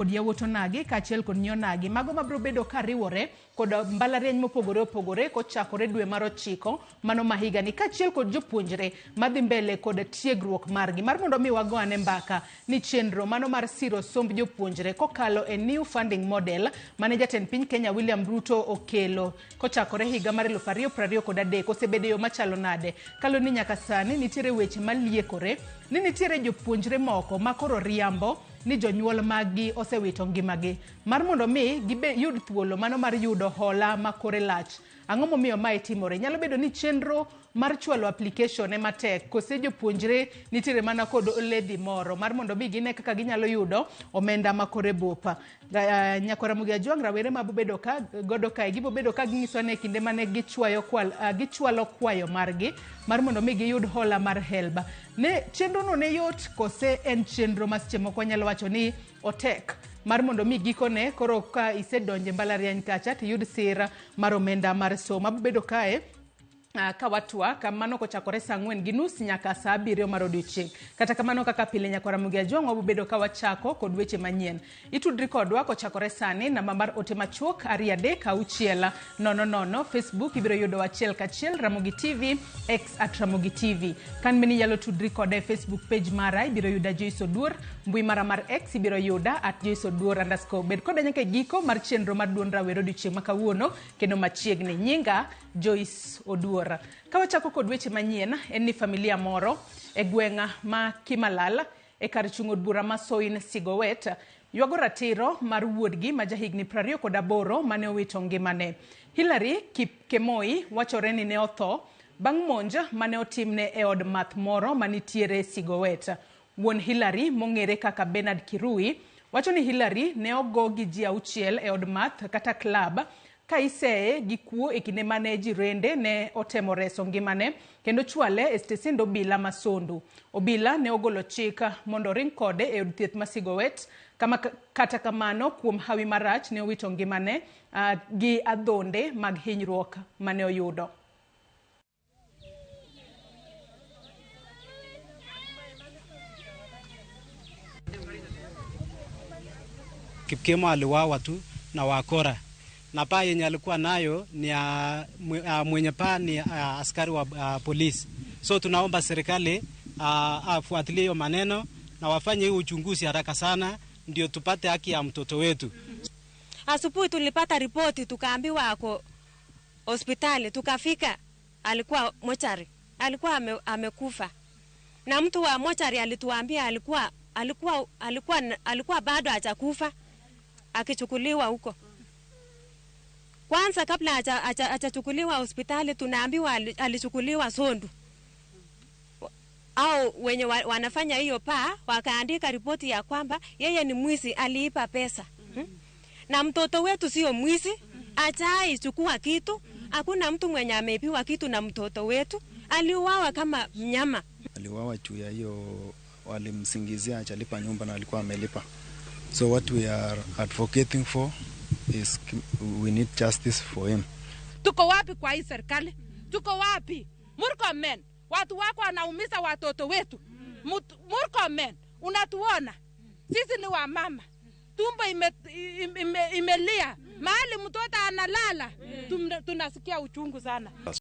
kod yawuoto nagi kaachiel kod nyio nagi mago mabiro bedo ka riwore kod mbalariany mopogore opogore kochakore dwe mar 9 mano ma higani kaachiel kod jopuonjre madhi mbele kod tiegruok margi mar mondo mi wagoane mbaka ni chenro mano mar siro somb jopuonjre kokalo e new funding model mane jatend piny Kenya William Ruto okelo kochakore higa mar 2023 osebedo yo machalo nade kalo ni nyaka sani nitiere weche maliekore ni nitiere jopuonjre moko makoro riambo ni jonyuol magi osewito ngimagi mar mondo mi yud thuolo mano mar yudo hola makore lach. Ang'o momiyo mae timore? Nyalo bedo ni chenro mar chwalo application ema tek kose jopuonjre nitiere mana kod ledhi moro mar mondo mi gine kaka ginyalo yudo omenda makore bopa. Nyakora Mugia Jwang rawere mabobedo ka godo kae gibobedo ka ginyiso ne kinde mane gichwalo kwayo margi mar mondo mi giyud hola mar HELB. Ne chenro no ne yot kose en chenro mas moko nyalo wacho ni otek mar mondo mi gikone koro ka isedonje mbalariany kacha tiyud sira mar omenda mar somo. Mabobedo kae ka watwa kamano kochakore saa 4:30 nyaka saa 7 mar odiochieng'. Kata kamano kaka pile Nyakora Mugia Jwang wabobedo ka wachako kod weche manyien. Itudri kodwa kochakore sani namba mar ote machuok 236000. Facebook ibiro yudo achiel kachiel Ramogi TV X @Ramogi TV. Kan mini yalo tudri kode Facebook page mara ibiro yuda Joyce Oduor, mbui mara mar X ibiro yuda @JoyceOduor_. Bed koda nyaka giko mar chenro mar duond rawero odiochieng' makawuono kendo machiegni. Nyinga Joyce Oduor. Kawachako kod weche manyien en ni familia moro e gweng'a ma Kimalal e kar chung' od bura ma Soin Sigowet ywago ratiro mar wuodgi ma jahigni 28 mane owito ngimane. Hilary Kipkemoi wachore ni ne otho bang' monj mane otimne e od math moro manitiere Sigowet. Wuon Hilary mong'ere kaka Bernard Kirui wacho ni Hilary ne ogo gi ji 6 e od math kata club ka iseye gi kuo e kinde mane jirende ne otemo reso ngimane kendo chwale e stesind obila ma Sondu. Obila ne ogolo chika mondo ring kode e od thieth ma Sigowet kata kamano kuom hawi marach ne owito ngimane gi adhonde mag hinyruok mane oyudo. Kipkemoi aliuawa tu na wakora. Na paa yenye alikuwa nayo ni mwenye paa ni askari wa polisi. So tunaomba serikali afuatilie hiyo maneno na wafanye hii uchunguzi haraka sana ndio tupate haki ya mtoto wetu. Asubuhi tulipata ripoti tukaambiwa ako hospitali, tukafika alikuwa mochari. Alikuwa amekufa. Na mtu wa mochari alituambia alikuwa bado hajakufa akichukuliwa huko. Kwanza kabla hajachukuliwa hospitali tunaambiwa alichukuliwa Sondu. Au wenye wanafanya hiyo paa wakaandika ripoti ya kwamba yeye ni mwizi aliipa pesa. Na mtoto wetu sio mwizi, achai chukua kitu. Hakuna mtu mwenye ameibiwa kitu na mtoto wetu. Aliuawa kama mnyama. Aliuawa juu ya hiyo walimsingizia hajalipa nyumba na alikuwa amelipa. So what we are advocating for is we need justice for him. Tuko wapi kwa hii serikali? Tuko wapi? Murkomen, watu wako wanaumiza watoto wetu. Murkomen, unatuona? Sisi ni wa mama. Tumbo imelia. Mahali mtoto analala. Tunasikia uchungu sana.